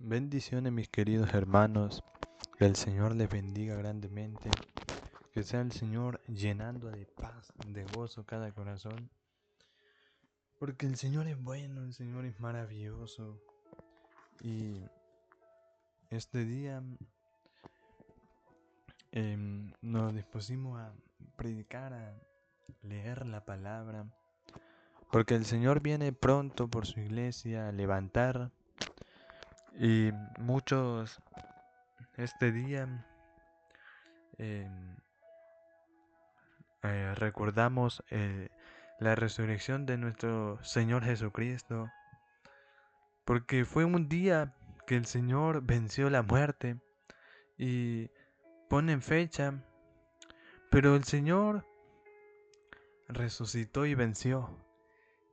Bendiciones mis queridos hermanos, que el Señor les bendiga grandemente, que sea el Señor llenando de paz, de gozo cada corazón, porque el Señor es bueno, el Señor es maravilloso. Y este día nos dispusimos a predicar, a leer la palabra, porque el Señor viene pronto por su iglesia a levantar, y muchos este día em, recordamos la resurrección de nuestro Señor Jesucristo, porque fue un día que el Señor venció la muerte y ponen fecha, pero el Señor resucitó y venció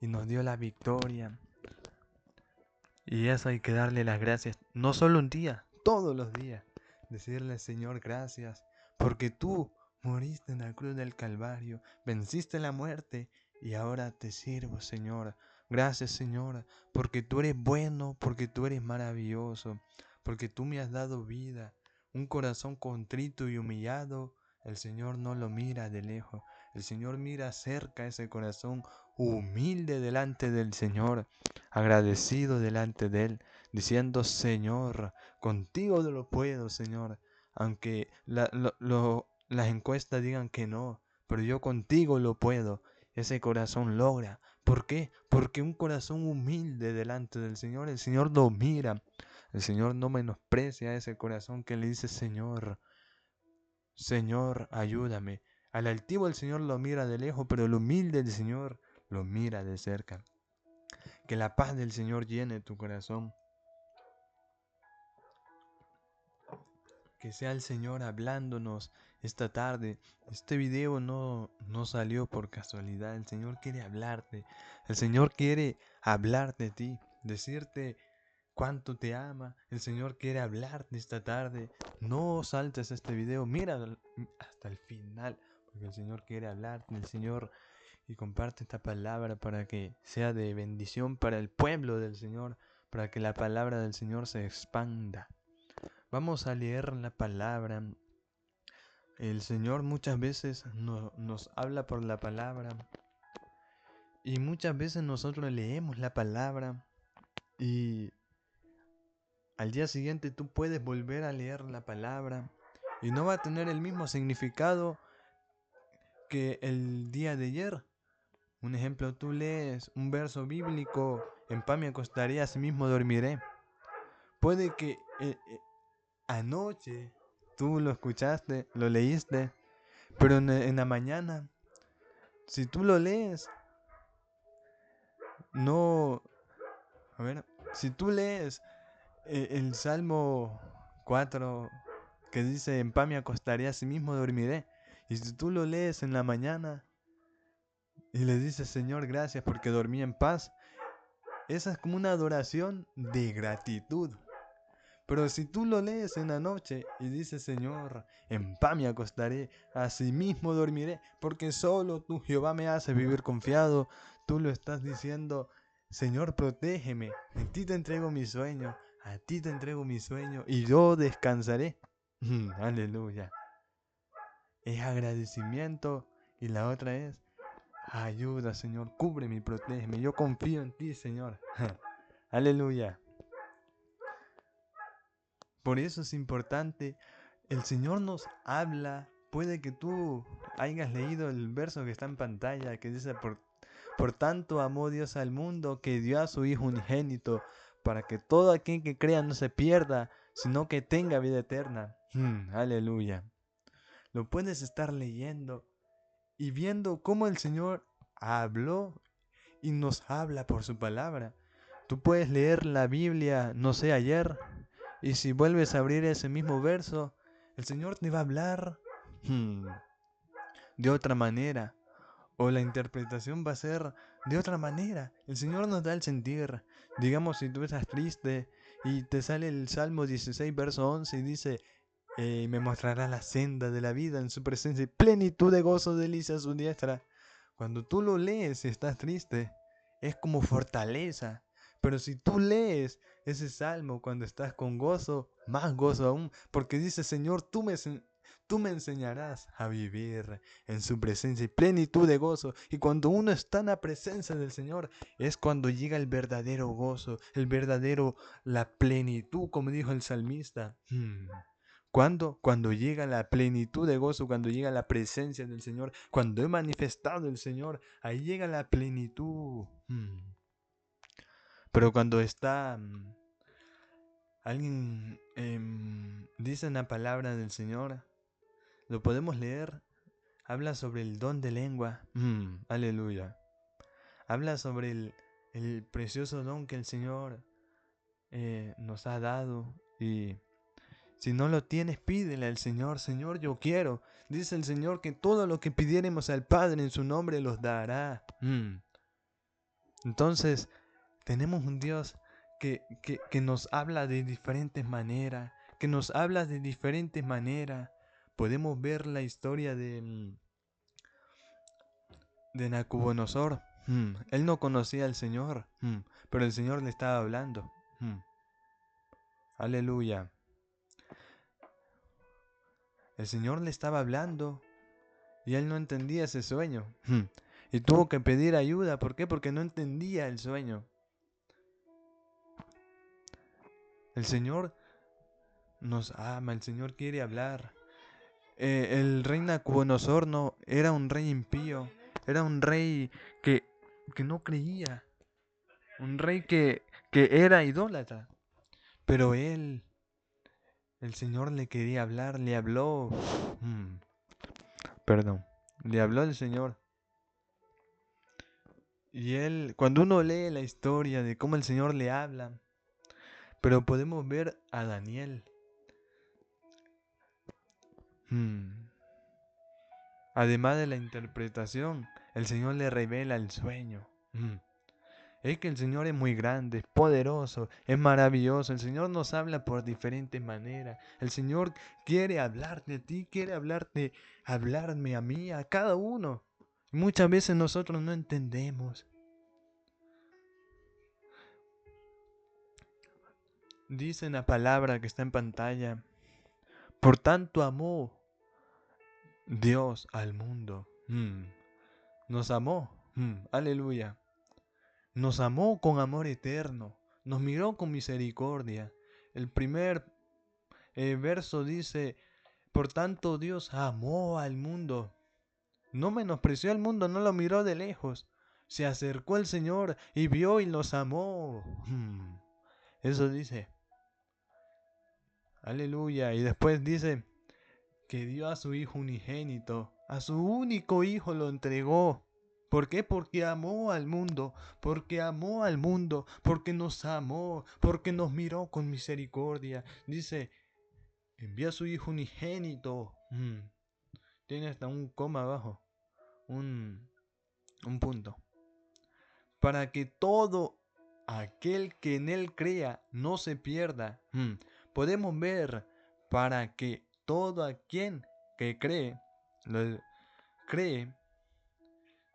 y nos dio la victoria. Y eso hay que darle las gracias, no solo un día, todos los días. Decirle, Señor, gracias, porque tú moriste en la cruz del Calvario, venciste la muerte y ahora te sirvo, Señor. Gracias, Señor, porque tú eres bueno, porque tú eres maravilloso, porque tú me has dado vida. Un corazón contrito y humillado, el Señor no lo mira de lejos. El Señor mira cerca ese corazón humilde delante del Señor, agradecido delante de Él, diciendo, Señor, contigo lo puedo, Señor, aunque las encuestas digan que no, pero yo contigo lo puedo. Ese corazón logra. ¿Por qué? Porque un corazón humilde delante del Señor, el Señor lo mira. El Señor no menosprecia a ese corazón que le dice, Señor, Señor, ayúdame. Al altivo el Señor lo mira de lejos, pero el humilde el Señor lo mira de cerca. Que la paz del Señor llene tu corazón. Que sea el Señor hablándonos esta tarde. Este video no salió por casualidad. El Señor quiere hablarte. El Señor quiere hablarte de ti. Decirte cuánto te ama. El Señor quiere hablarte esta tarde. No saltes este video. Mira hasta el final. Porque el Señor quiere hablarte. El Señor... Y comparte esta palabra para que sea de bendición para el pueblo del Señor, para que la palabra del Señor se expanda. Vamos a leer la palabra. El Señor muchas veces nos habla por la palabra y muchas veces nosotros leemos la palabra y al día siguiente tú puedes volver a leer la palabra y no va a tener el mismo significado que el día de ayer. Un ejemplo, tú lees un verso bíblico, en paz me acostaré, asimismo dormiré. Puede que anoche tú lo escuchaste, lo leíste, pero en la mañana, si tú lo lees, no... A ver, si tú lees el Salmo 4 que dice, en paz me acostaré, asimismo dormiré, y si tú lo lees en la mañana y le dices, Señor, gracias porque dormí en paz, esa es como una adoración de gratitud. Pero si tú lo lees en la noche y dices, Señor, en paz me acostaré, asimismo dormiré, porque solo tú, Jehová, me haces vivir confiado, tú lo estás diciendo, Señor, protégeme, a ti te entrego mi sueño, a ti te entrego mi sueño, y yo descansaré. Aleluya. Es agradecimiento, y la otra es, ayuda, Señor, cúbreme y protégeme, yo confío en ti, Señor. Aleluya. Por eso es importante, el Señor nos habla. Puede que tú hayas leído el verso que está en pantalla, que dice, por tanto amó Dios al mundo, que dio a su Hijo unigénito, para que todo aquel que crea no se pierda, sino que tenga vida eterna. Aleluya. Lo puedes estar leyendo y viendo cómo el Señor habló y nos habla por su palabra. Tú puedes leer la Biblia, no sé, ayer, y si vuelves a abrir ese mismo verso, el Señor te va a hablar de otra manera, o la interpretación va a ser de otra manera. El Señor nos da el sentir. Digamos, si tú estás triste y te sale el Salmo 16, verso 11 y dice, me mostrará la senda de la vida en su presencia y plenitud de gozo, delicia a su diestra. Cuando tú lo lees y estás triste, es como fortaleza. Pero si tú lees ese salmo cuando estás con gozo, más gozo aún, porque dice, Señor, tú me enseñarás a vivir en su presencia y plenitud de gozo. Y cuando uno está en la presencia del Señor, es cuando llega el verdadero gozo, la plenitud, como dijo el salmista. ¿Cuándo? Cuando llega la plenitud de gozo, cuando llega la presencia del Señor, cuando he manifestado el Señor, ahí llega la plenitud. Pero cuando está alguien dice una palabra del Señor, lo podemos leer, habla sobre el don de lengua. Aleluya. Habla sobre el precioso don que el Señor nos ha dado. Y si no lo tienes, pídele al Señor. Señor, yo quiero. Dice el Señor que todo lo que pidiéremos al Padre en su nombre los dará. Entonces, tenemos un Dios que nos habla de diferentes maneras, Podemos ver la historia de Nabucodonosor. Él no conocía al Señor, pero el Señor le estaba hablando. Aleluya. El Señor le estaba hablando y él no entendía ese sueño. Y tuvo que pedir ayuda. ¿Por qué? Porque no entendía el sueño. El Señor nos ama, el Señor quiere hablar. El rey Nabucodonosor no era un rey impío, era un rey que, que no creía, un rey que era idólatra. Pero el Señor le quería hablar, le habló. Perdón, le habló el Señor. Y cuando uno lee la historia de cómo el Señor le habla, pero podemos ver a Daniel. Además de la interpretación, el Señor le revela el sueño. Es que el Señor es muy grande, es poderoso, es maravilloso. El Señor nos habla por diferentes maneras. El Señor quiere hablarte a ti, quiere hablarme a mí, a cada uno. Muchas veces nosotros no entendemos. Dice la palabra que está en pantalla: por tanto amó Dios al mundo. Nos amó. Aleluya. Nos amó con amor eterno. Nos miró con misericordia. El primer verso dice: por tanto Dios amó al mundo. No menospreció al mundo, no lo miró de lejos. Se acercó al Señor y vio y los amó. Eso dice. Aleluya. Y después dice que dio a su Hijo unigénito. A su único Hijo lo entregó. ¿Por qué? Porque amó al mundo, porque nos amó, porque nos miró con misericordia. Dice, envía a su Hijo unigénito. Tiene hasta un coma abajo, un punto. Para que todo aquel que en él crea no se pierda. Podemos ver, para que todo aquel que cree,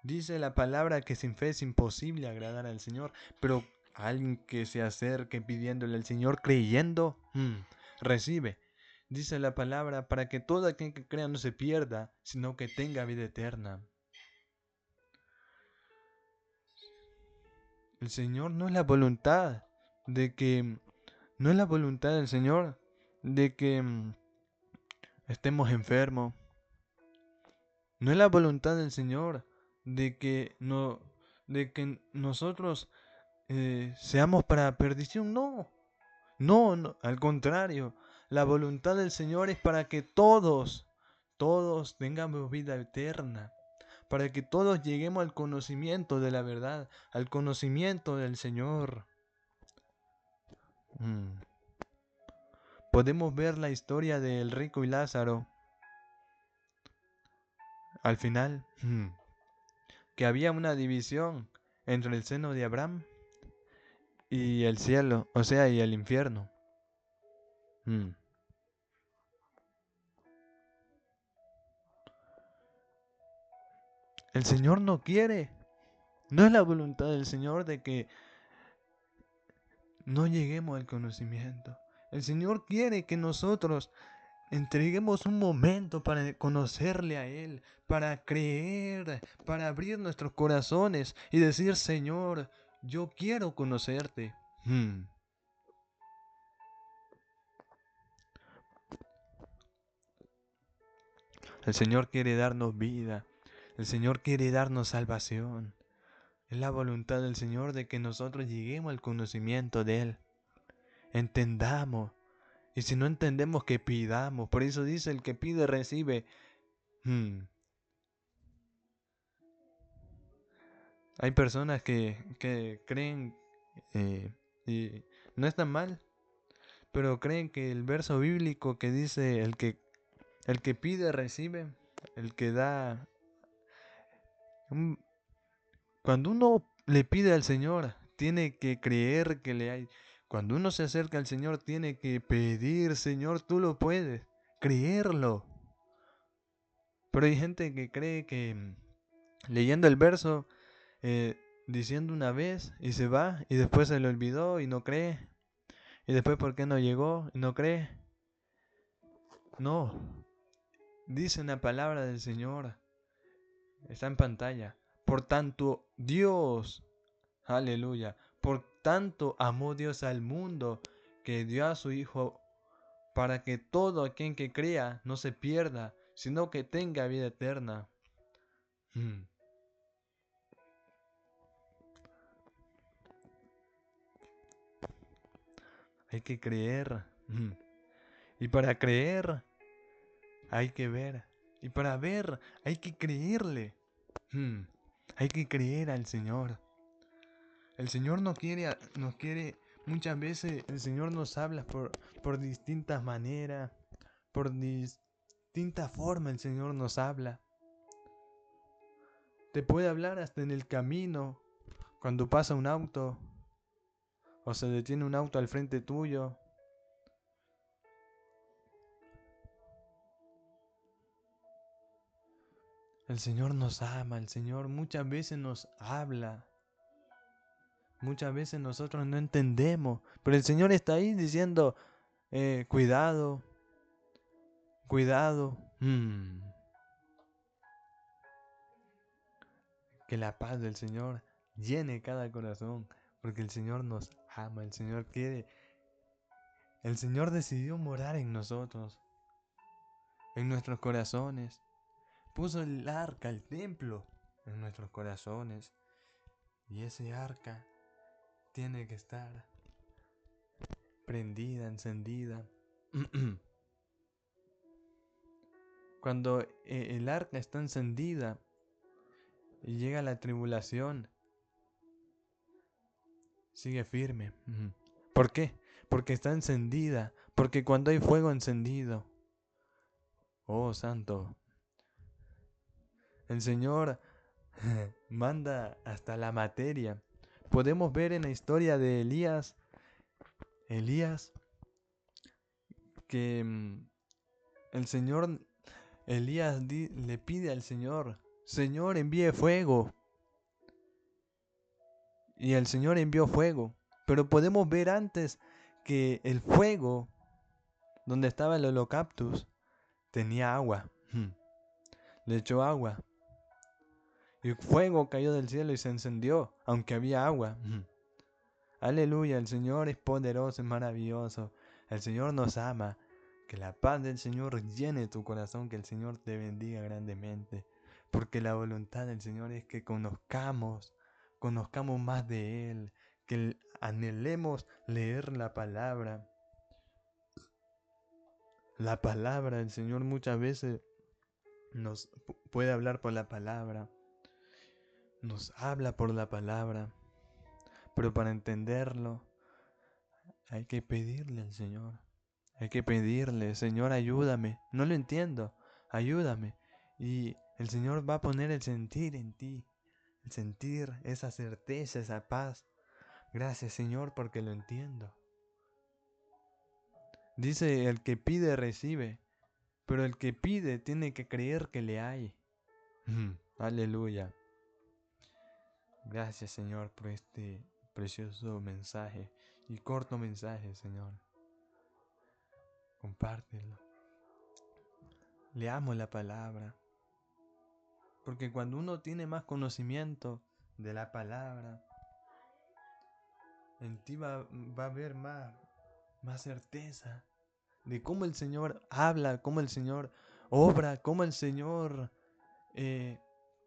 dice la palabra que sin fe es imposible agradar al Señor, pero alguien que se acerque pidiéndole al Señor, creyendo, recibe. Dice la palabra, para que todo aquel que crea no se pierda, sino que tenga vida eterna. El Señor no es la voluntad no es la voluntad del Señor de que estemos enfermos. No es la voluntad del Señor de que nosotros seamos para perdición. No, al contrario. La voluntad del Señor es para que todos tengamos vida eterna. Para que todos lleguemos al conocimiento de la verdad, al conocimiento del Señor. Podemos ver la historia del rico y Lázaro. Al final, que había una división entre el seno de Abraham y el cielo, o sea, y el infierno. El Señor no quiere. No es la voluntad del Señor de que no lleguemos al conocimiento. El Señor quiere que nosotros entreguemos un momento para conocerle a Él, para creer, para abrir nuestros corazones y decir, Señor, yo quiero conocerte. El Señor quiere darnos vida. El Señor quiere darnos salvación. Es la voluntad del Señor de que nosotros lleguemos al conocimiento de Él. Entendamos. Y si no entendemos, que pidamos. Por eso dice, el que pide, recibe. Hay personas que creen, y no está mal, pero creen que el verso bíblico que dice, el que pide, recibe. El que da... Cuando uno le pide al Señor, tiene que creer que le hay. Cuando uno se acerca al Señor, tiene que pedir, Señor, tú lo puedes, creerlo. Pero hay gente que cree que leyendo el verso, diciendo una vez y se va, y después se le olvidó y no cree. Y después, ¿por qué no llegó y no cree? No, dice una palabra del Señor, está en pantalla. Por tanto, Dios, aleluya, por tanto amó Dios al mundo, que dio a su Hijo, para que todo aquel que crea no se pierda, sino que tenga vida eterna. Hay que creer. Y para creer hay que ver. Y para ver hay que creerle. Hay que creer al Señor. El Señor no quiere, muchas veces el Señor nos habla por distintas maneras, por distintas formas el Señor nos habla. Te puede hablar hasta en el camino, cuando pasa un auto, o se detiene un auto al frente tuyo. El Señor nos ama, el Señor muchas veces nos habla. Muchas veces nosotros no entendemos, pero el Señor está ahí diciendo, cuidado, cuidado. Que la paz del Señor llene cada corazón, porque el Señor nos ama, el Señor quiere, el Señor decidió morar en nosotros, en nuestros corazones. Puso el arca, el templo, en nuestros corazones. Y ese arca tiene que estar prendida, encendida. Cuando el arca está encendida y llega la tribulación, sigue firme. ¿Por qué? Porque está encendida. Porque cuando hay fuego encendido, oh santo, el Señor manda hasta la materia. Podemos ver en la historia de Elías, que el Señor, Elías le pide al Señor, Señor, envíe fuego. Y el Señor envió fuego. Pero podemos ver antes que el fuego, donde estaba el holocausto, tenía agua. Le echó agua. Y fuego cayó del cielo y se encendió, aunque había agua. Aleluya, el Señor es poderoso, es maravilloso. El Señor nos ama. Que la paz del Señor llene tu corazón, que el Señor te bendiga grandemente. Porque la voluntad del Señor es que conozcamos más de Él, que anhelemos leer la palabra. La palabra del Señor muchas veces nos puede hablar por la palabra, nos habla por la palabra, pero para entenderlo hay que pedirle al Señor. Hay que pedirle, Señor, ayúdame. No lo entiendo, ayúdame. Y el Señor va a poner el sentir en ti, el sentir, esa certeza, esa paz. Gracias, Señor, porque lo entiendo. Dice, el que pide, recibe. Pero el que pide tiene que creer que le hay. Aleluya. Gracias, Señor, por este precioso mensaje. y corto mensaje, Señor. Compártelo. Leamos la palabra. Porque cuando uno tiene más conocimiento de la palabra, en ti va a haber más certeza de cómo el Señor habla, cómo el Señor obra, cómo el Señor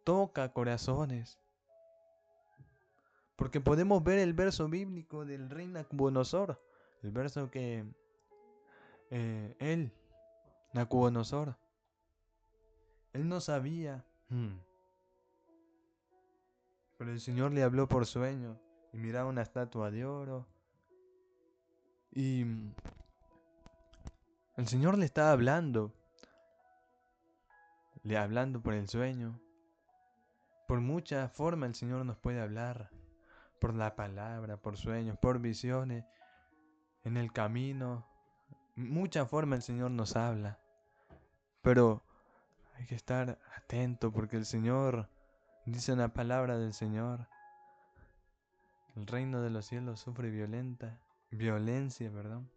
toca corazones. Porque podemos ver el verso bíblico del rey Nabucodonosor, el verso que Nabucodonosor, él no sabía, pero el Señor le habló por sueño y miraba una estatua de oro y el Señor le estaba hablando, por el sueño. Por muchas formas el Señor nos puede hablar, por la palabra, por sueños, por visiones, en el camino. Muchas formas el Señor nos habla, pero hay que estar atento porque el Señor, dice una palabra del Señor, el reino de los cielos sufre violencia, perdón.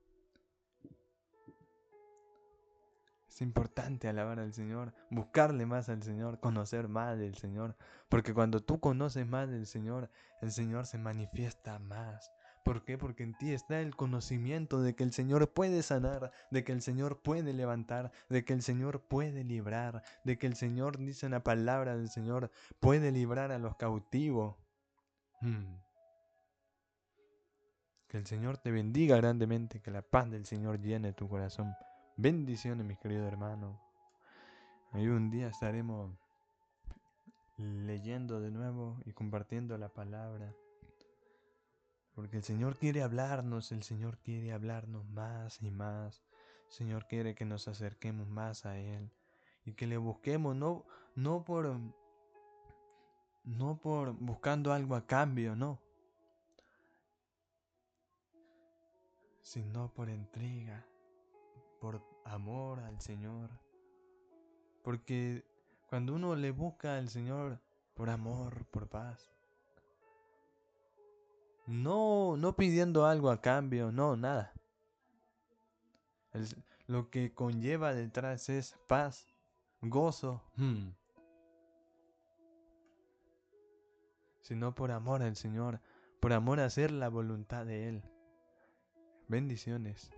Es importante alabar al Señor, buscarle más al Señor, conocer más del Señor, porque cuando tú conoces más del Señor, el Señor se manifiesta más. ¿Por qué? Porque en ti está el conocimiento de que el Señor puede sanar, de que el Señor puede levantar, de que el Señor puede librar, de que el Señor, dice una palabra del Señor, puede librar a los cautivos. Que el Señor te bendiga grandemente, que la paz del Señor llene tu corazón. Bendiciones, mis queridos hermanos. Hoy un día estaremos leyendo de nuevo y compartiendo la palabra. Porque el Señor quiere hablarnos, el Señor quiere hablarnos más y más. El Señor quiere que nos acerquemos más a Él y que le busquemos no por buscando algo a cambio, no, sino por entrega, por amor al Señor. Porque cuando uno le busca al Señor por amor, por paz, no pidiendo algo a cambio, no, nada. Lo que conlleva detrás es paz, gozo, sino por amor al Señor, por amor a hacer la voluntad de Él. Bendiciones.